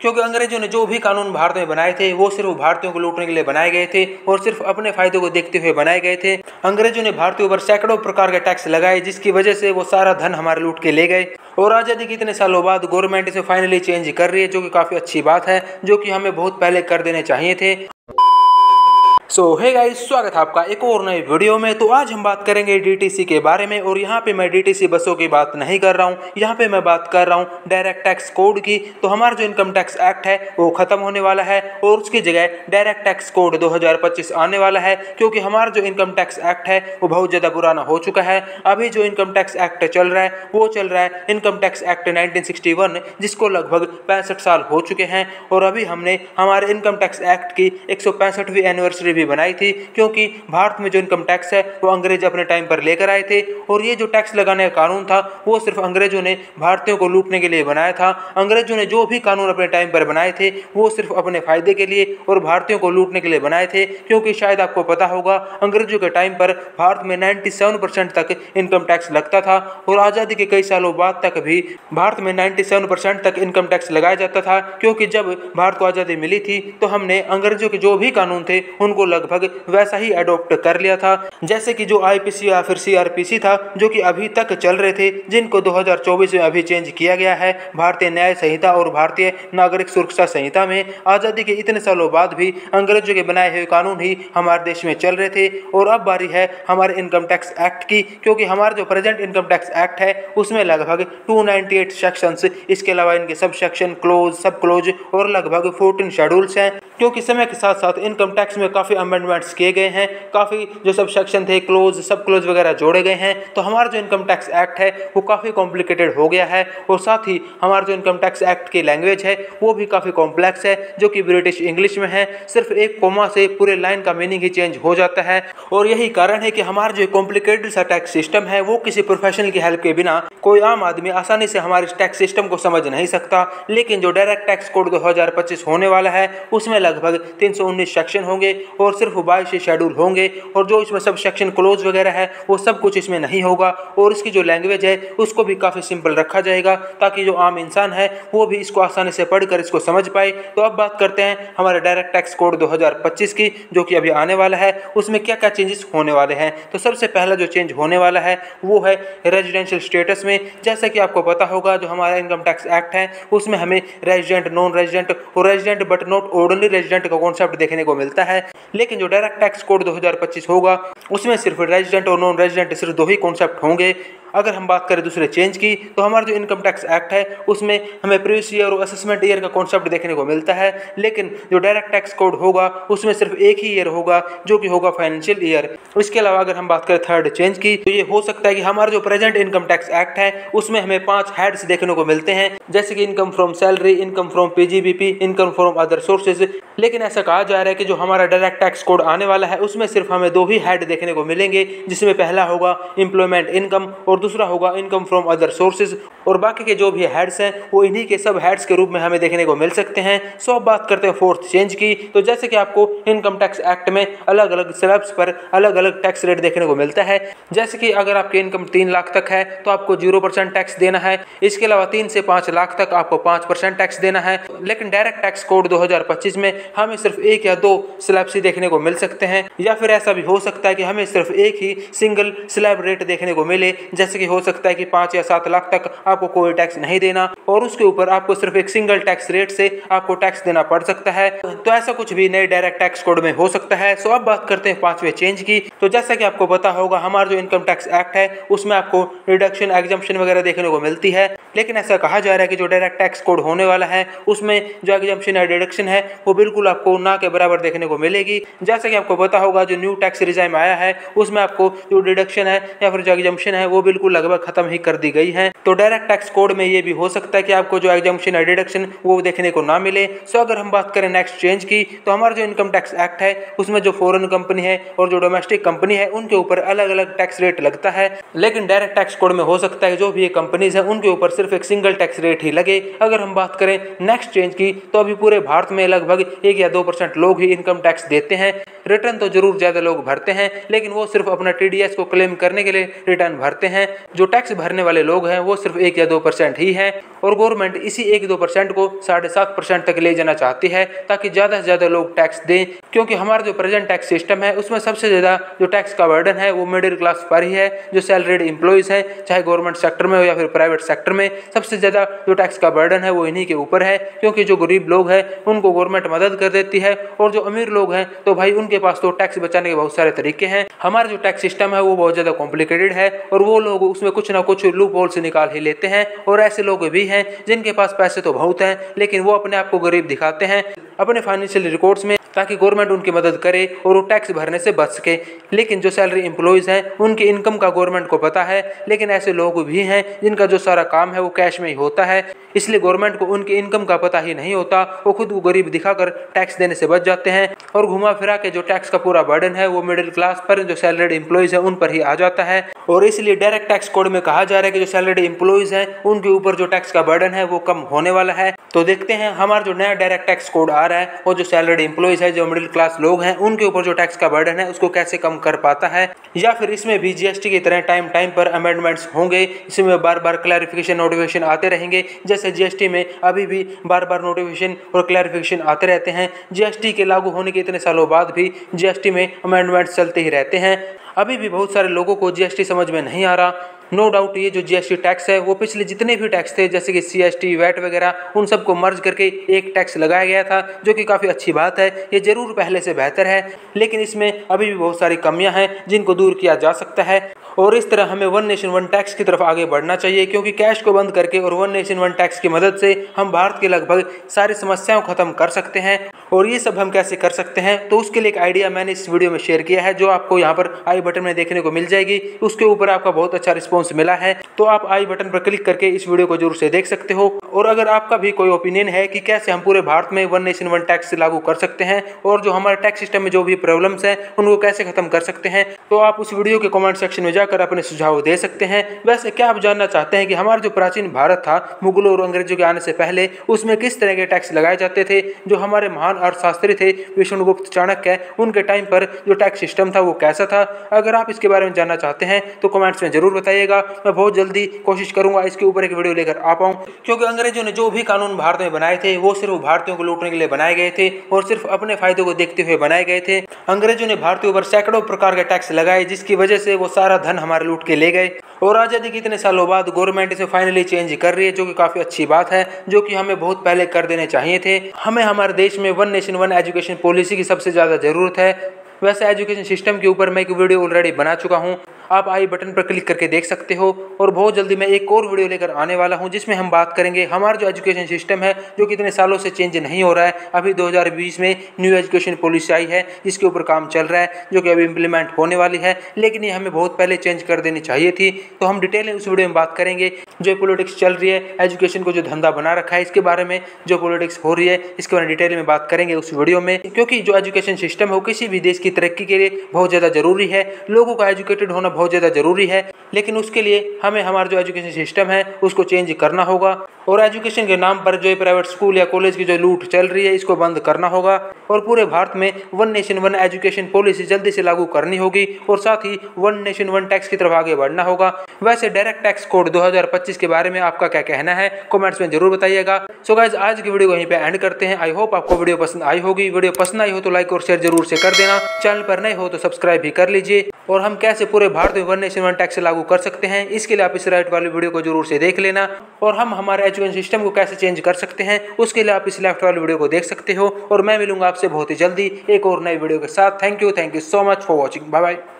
क्योंकि अंग्रेजों ने जो भी कानून भारत में बनाए थे वो सिर्फ भारतीयों को लूटने के लिए बनाए गए थे और सिर्फ अपने फायदे को देखते हुए बनाए गए थे। अंग्रेजों ने भारतीयों पर सैकड़ों प्रकार के टैक्स लगाए, जिसकी वजह से वो सारा धन हमारे लूट के ले गए। और आज़ादी के इतने सालों बाद गवर्नमेंट इसे फाइनली चेंज कर रही है, जो कि काफ़ी अच्छी बात है, जो कि हमें बहुत पहले कर देने चाहिए थे। सो हे गाइस, स्वागत है आपका एक और नए वीडियो में। तो आज हम बात करेंगे डीटीसी के बारे में, और यहाँ पे मैं डीटीसी बसों की बात नहीं कर रहा हूँ, यहाँ पे मैं बात कर रहा हूँ डायरेक्ट टैक्स कोड की। तो हमारा जो इनकम टैक्स एक्ट है वो खत्म होने वाला है और उसकी जगह डायरेक्ट टैक्स कोड 2025 आने वाला है, क्योंकि हमारा जो इनकम टैक्स एक्ट है वो बहुत ज़्यादा पुराना हो चुका है। अभी जो इनकम टैक्स एक्ट चल रहा है वो चल रहा है इनकम टैक्स एक्ट 1961, जिसको लगभग 65 साल हो चुके हैं। और अभी हमने हमारे इनकम टैक्स एक्ट की 165वीं एनिवर्सरी भी बनाई थी, क्योंकि भारत में जो इनकम टैक्स है वो अंग्रेज अपने टाइम पर लेकर आए थे। और ये जो टैक्स लगाने का कानून था वो सिर्फ अंग्रेजों ने भारतीयों को लूटने के लिए बनाया था। अंग्रेजों ने जो भी कानून अपने टाइम पर बनाए थे वो सिर्फ अपने फायदे के लिए और भारतीयों को लूटने के लिए बनाए थे, क्योंकि शायद आपको पता होगा अंग्रेजों के टाइम पर भारत में 97% तक इनकम टैक्स लगता था, और आज़ादी के कई सालों बाद तक भी भारत में 97% तक इनकम टैक्स लगाया जाता था। क्योंकि जब भारत को आज़ादी मिली थी तो हमने अंग्रेजों के जो भी कानून थे उनको लगभग वैसा ही अडॉप्ट कर लिया था, जैसे कि जो आईपीसी या फिर सीआरपीसी था, जो कि अभी तक चल रहे थे, जिनको 2024 में अभी चेंज किया गया है भारतीय न्याय संहिता और भारतीय नागरिक सुरक्षा संहिता में। आज़ादी के इतने सालों बाद भी अंग्रेजों के बनाए हुए कानून ही हमारे देश में चल रहे थे। और अब बारी है हमारे इनकम टैक्स एक्ट की, क्योंकि हमारा जो प्रेजेंट इनकम टैक्स एक्ट है उसमें लगभग 298 सेक्शंस, इसके अलावा इनके सब सेक्शन, क्लोज, सब क्लोज और लगभग 14 शेड्यूल्स हैं। क्योंकि समय के साथ साथ इनकम टैक्स में काफ़ी अमेंडमेंट्स किए गए हैं, काफ़ी जो सब सेक्शन थे, क्लोज, सब क्लोज वगैरह जोड़े गए हैं। तो हमारा जो इनकम टैक्स एक्ट है वो काफ़ी कॉम्प्लिकेटेड हो गया है, और साथ ही हमारा जो इनकम टैक्स एक्ट की लैंग्वेज है वो भी काफ़ी कॉम्प्लेक्स है, जो कि ब्रिटिश इंग्लिश में है। सिर्फ एक कोमा से पूरे लाइन का मीनिंग ही चेंज हो जाता है, और यही कारण है कि हमारा जो कॉम्प्लिकेटेड सा टैक्स सिस्टम है वो किसी प्रोफेशनल की हेल्प के बिना कोई आम आदमी आसानी से हमारे टैक्स सिस्टम को समझ नहीं सकता। लेकिन जो डायरेक्ट टैक्स कोड 2025 होने वाला है उसमें लगभग 319 सेक्शन होंगे और सिर्फ 22 शेड्यूल होंगे, और जो इसमें सब सेक्शन क्लोज वगैरह है वो सब कुछ इसमें नहीं होगा। और इसकी जो लैंग्वेज है उसको भी काफ़ी सिंपल रखा जाएगा, ताकि जो आम इंसान है वो भी इसको आसानी से पढ़कर इसको समझ पाए। तो अब बात करते हैं हमारे डायरेक्ट टैक्स कोड 2025 की, जो कि अभी आने वाला है। उसमें क्या क्या चेंजेस होने वाले हैं। तो सबसे पहला जो चेंज होने वाला है वो है रेजिडेंशियल स्टेटस में। जैसा कि आपको पता होगा जो हमारा इनकम टैक्स एक्ट है उसमें हमें रेजिडेंट, नॉन रेजिडेंट और resident but not ordinary resident का कॉन्सेप्ट देखने को मिलता है। लेकिन जो डायरेक्ट टैक्स कोड 2025 होगा उसमें सिर्फ रेजिडेंट और नॉन रेजिडेंट सिर्फ दो ही कॉन्सेप्ट होंगे। अगर हम बात करें दूसरे चेंज की, तो हमारा जो इनकम टैक्स एक्ट है उसमें हमें प्रीवियस ईयर और असेसमेंट ईयर का कॉन्सेप्ट देखने को मिलता है। लेकिन जो डायरेक्ट टैक्स कोड होगा उसमें सिर्फ एक ही ईयर होगा, जो कि होगा फाइनेंशियल ईयर। इसके अलावा अगर हम बात करें थर्ड चेंज की, तो ये हो सकता है कि हमारा जो प्रेजेंट इनकम टैक्स एक्ट है उसमें हमें 5 हेड्स देखने को मिलते हैं, जैसे कि income from salary, income from PGBP, income from other sources. लेकिन ऐसा कहा जा रहा है कि जो हमारा डायरेक्ट टैक्स कोड आने वाला है उसमें सिर्फ हमें 2 ही हेड देखने को मिलेंगे, जिसमें पहला होगा एम्प्लॉयमेंट इनकम और दूसरा होगा इनकम फ्रॉम अदर सोर्सेज। और बाकी के जो भी हेड्स हैं वो इन्हीं के सब हेड्स के रूप में हमें देखने को मिल सकते हैं। सो अब बात करते हैं फोर्थ चेंज की। तो जैसे कि आपको इनकम टैक्स एक्ट में अलग अलग स्लैब्स पर अलग अलग टैक्स रेट देखने को मिलता है। जैसे कि अगर आपकी इनकम 3 लाख तक है तो आपको 0% टैक्स देना है। इसके अलावा 3 से 5 लाख तक आपको 5% टैक्स देना है। लेकिन डायरेक्ट टैक्स कोड 2025 में हमें सिर्फ 1 या 2 स्लैब्स ही देखने को मिल सकते हैं, या फिर ऐसा भी हो सकता है कि हमें सिर्फ एक ही सिंगल स्लैब रेट देखने को मिले। जैसे कि हो सकता है कि 5 या 7 लाख तक आपको कोई टैक्स नहीं देना और उसके ऊपर आपको सिर्फ एक सिंगल टैक्स रेट से आपको टैक्स देना पड़ सकता है। तो ऐसा कुछ भी नए डायरेक्ट टैक्स कोड में हो सकता है। सो अब बात करते हैं 5वें चेंज की। तो जैसा कि आपको पता होगा हमारा जो इनकम टैक्स एक्ट है उसमें आपको रिडक्शन, एग्जम्पशन वगैरह देखने को मिलती है। लेकिन ऐसा कहा जा रहा है कि जो डायरेक्ट टैक्स कोड होने वाला है उसमें जो एग्जम्पशन या डिडक्शन है वो बिल्कुल आपको ना के बराबर देखने को मिलेगी। जैसा कि आपको पता होगा जो न्यू टैक्स रिजाइम आया है उसमें आपको जो डिडक्शन है या फिर जो एग्जम्पशन है वो बिल्कुल लगभग खत्म ही कर दी गई है। तो डायरेक्ट टैक्स कोड में ये भी हो सकता है कि आपको जो एग्जम्पशन या डिडक्शन वो देखने को ना मिले। सो अगर हम बात करें नेक्स्ट चेंज की, तो हमारा जो इनकम टैक्स एक्ट है उसमें जो फॉरेन कंपनी है और जो डोमेस्टिक कंपनी है उनके ऊपर अलग अलग टैक्स रेट लगता है। लेकिन डायरेक्ट टैक्स कोड में हो सकता है जो भी ये कंपनीज है उनके ऊपर सिर्फ एक सिंगल टैक्स रेट ही लगे। अगर हम बात करें नेक्स्ट चेंज की, तो अभी पूरे भारत में लगभग 1 या 2% लोग ही इनकम टैक्स देते हैं। रिटर्न तो जरूर ज्यादा लोग भरते हैं, लेकिन वो सिर्फ अपना TDS को क्लेम करने के लिए रिटर्न भरते हैं। जो टैक्स भरने वाले लोग हैं वो सिर्फ 1 या 2% ही है, और गवर्नमेंट इसी 1-2% को 7.5% तक ले जाना चाहती है ताकि ज्यादा से ज्यादा लोग टैक्स दें। क्योंकि हमारा जो प्रेजेंट टैक्स सिस्टम है उसमें सबसे ज्यादा जो टैक्स का बर्डन है वो मिडिल क्लास पर ही है। जो सैलरीड एम्प्लॉइज हैं, चाहे गवर्नमेंट सेक्टर में हो या फिर प्राइवेट सेक्टर में, सबसे ज्यादा जो टैक्स का बर्डन है वो इन्हीं के ऊपर है। क्योंकि जो गरीब लोग हैं उनको गवर्नमेंट मदद कर देती है, और जो अमीर लोग हैं तो भाई उनके पास तो टैक्स बचाने के बहुत सारे तरीके हैं। हमारा जो टैक्स सिस्टम है वो बहुत ज्यादा कॉम्प्लिकेटेड है, और वो लोग उसमें कुछ ना कुछ लूप होल से निकाल ही लेते हैं। और ऐसे लोग भी हैं जिनके पास पैसे तो बहुत हैं, लेकिन वो अपने आप को गरीब दिखाते हैं अपने फाइनेंशियल रिकॉर्ड्स में, ताकि गवर्नमेंट उनकी मदद करे और वो टैक्स भरने से बच सके। लेकिन जो सैलरी एम्प्लॉइज हैं उनकी इनकम का गवर्नमेंट को पता है, लेकिन ऐसे लोग भी हैं जिनका जो सारा काम है वो कैश में ही होता है, इसलिए गवर्नमेंट को उनकी इनकम का पता ही नहीं होता। वो खुद को गरीब दिखाकर टैक्स देने से बच जाते हैं, और घुमा फिरा के जो टैक्स का पूरा बर्डन है वो मिडिल क्लास पर, जो सैलरीड एम्प्लॉइज है उन पर ही आ जाता है। और इसलिए डायरेक्ट टैक्स कोड में कहा जा रहा है कि जो सैलरीड एम्प्लॉइज हैं उनके ऊपर जो टैक्स का बर्डन है वो कम होने वाला है। तो देखते हैं हमारा जो नया डायरेक्ट टैक्स कोड आ रहा है वो जो सैलरीड एम्प्लॉइज है, जो मिडिल क्लास लोग हैं, उनके ऊपर जो टैक्स का बर्डन है उसको कैसे कम कर पाता है, या फिर इसमें भी GST की तरह टाइम टाइम पर अमेंडमेंट्स होंगे, इसमें बार बार क्लैरिफिकेशन नोटिफिकेशन आते रहेंगे। जैसे GST में अभी भी बार बार नोटिफिकेशन और क्लैरिफिकेशन आते रहते हैं। GST के लागू होने के इतने सालों बाद भी GST में अमेंडमेंट्स चलते ही रहते हैं। अभी भी बहुत सारे लोगों को GST समझ में नहीं आ रहा। नो डाउट ये जो GST टैक्स है वो पिछले जितने भी टैक्स थे, जैसे कि CST, वैट वगैरह, उन सबको मर्ज करके एक टैक्स लगाया गया था, जो कि काफ़ी अच्छी बात है। ये जरूर पहले से बेहतर है, लेकिन इसमें अभी भी बहुत सारी कमियां हैं जिनको दूर किया जा सकता है। और इस तरह हमें वन नेशन वन टैक्स की तरफ आगे बढ़ना चाहिए, क्योंकि कैश को बंद करके और वन नेशन वन टैक्स की मदद से हम भारत की लगभग सारी समस्याओं को खत्म कर सकते हैं। और ये सब हम कैसे कर सकते हैं, तो उसके लिए एक आइडिया मैंने इस वीडियो में शेयर किया है, जो आपको यहाँ पर आई बटन में देखने को मिल जाएगी। उसके ऊपर आपका बहुत अच्छा रिस्पॉन्स मिला है, तो आप आई बटन पर क्लिक करके इस वीडियो को जरूर से देख सकते हो। और अगर आपका भी कोई ओपिनियन है कि कैसे हम पूरे भारत में वन नेशन वन टैक्स लागू कर सकते हैं, और जो हमारे टैक्स सिस्टम में जो भी प्रॉब्लम्स हैं उनको कैसे खत्म कर सकते हैं, तो आप उस वीडियो के कमेंट सेक्शन में जाकर अपने सुझाव दे सकते हैं। वैसे क्या आप जानना चाहते हैं कि हमारा जो प्राचीन भारत था मुगलों और अंग्रेजों के आने से पहले, उसमें किस तरह के टैक्स लगाए जाते थे? जो हमारे महान अर्थशास्त्री थे विष्णुगुप्त चाणक्य, उनके टाइम पर जो टैक्स सिस्टम था वो कैसा था? अगर आप इसके बारे में जानना चाहते हैं तो कमेंट्स में जरूर बताइएगा। मैं बहुत जल्दी कोशिश करूंगा इसके ऊपर एक वीडियो लेकर आ पाऊं, क्योंकि अंग्रेजों ने जो भी कानून भारत में बनाए थे वो सिर्फ भारतीयों को लूटने के लिए बनाए गए थे, और सिर्फ अपने फायदे को देखते हुए बनाए गए थे। अंग्रेजों ने भारतीयों पर सैकड़ों प्रकार के टैक्स लगाए, जिसकी वजह से वो सारा धन हमारे लूट के ले गए। और आजादी के इतने सालों बाद गवर्नमेंट इसे फाइनली चेंज कर रही है, जो कि काफी अच्छी बात है, जो कि हमें बहुत पहले कर देने चाहिए थे। हमें हमारे देश में one nation one education policy की सबसे ज्यादा जरूरत है। वैसे एजुकेशन सिस्टम के ऊपर मैं एक वीडियो ऑलरेडी बना चुका हूं, आप आई बटन पर क्लिक करके देख सकते हो। और बहुत जल्दी मैं एक और वीडियो लेकर आने वाला हूं, जिसमें हम बात करेंगे हमारा जो एजुकेशन सिस्टम है, जो कितने सालों से चेंज नहीं हो रहा है। अभी 2020 में न्यू एजुकेशन पॉलिसी आई है, जिसके ऊपर काम चल रहा है, जो कि अभी इम्प्लीमेंट होने वाली है, लेकिन ये हमें बहुत पहले चेंज कर देनी चाहिए थी। तो हम डिटेल में उस वीडियो में बात करेंगे। जो पॉलिटिक्स चल रही है, एजुकेशन को जो धंधा बना रखा है, इसके बारे में जो पॉलिटिक्स हो रही है, इसके बारे में डिटेल में बात करेंगे उस वीडियो में। क्योंकि जो एजुकेशन सिस्टम है वो किसी भी देश की तरक्की के लिए बहुत ज़्यादा जरूरी है। लोगों का एजुकेटेड होना बहुत ज़्यादा जरूरी है, लेकिन उसके लिए हमें हमारा जो एजुकेशन सिस्टम है उसको चेंज करना होगा। और एजुकेशन के नाम पर जो प्राइवेट स्कूल या कॉलेज की जो लूट चल रही है, इसको बंद करना होगा। और पूरे भारत में one nation one education policy जल्दी से लागू करनी होगी, और साथ ही वन नेशन वन टैक्स की तरफ आगे बढ़ना होगा। वैसे डायरेक्ट टैक्स कोड 2025 के बारे में आपका क्या कहना है, कमेंट्स में जरूर बताइएगा। सो गाइस, आज की वीडियो को यहीं पे एंड करते हैं। आई होप आपको वीडियो पसंद आई होगी। वीडियो पसंद आई हो तो लाइक और शेयर जरूर से कर देना। चैनल पर नए हो तो सब्सक्राइब भी कर लीजिए। और हम कैसे पूरे भारत में वन नेशन वन टैक्स लागू कर सकते हैं, इसके लिए आप इस राइट वाली वीडियो को जरूर से देख लेना। और हम हमारे एजुकेशन सिस्टम को कैसे चेंज कर सकते हैं, उसके लिए आप इस लेफ्ट वाली वीडियो को देख सकते हो। और मैं मिलूंगा आपसे बहुत ही जल्दी एक और नई वीडियो के साथ। Thank you so much for watching. Bye bye.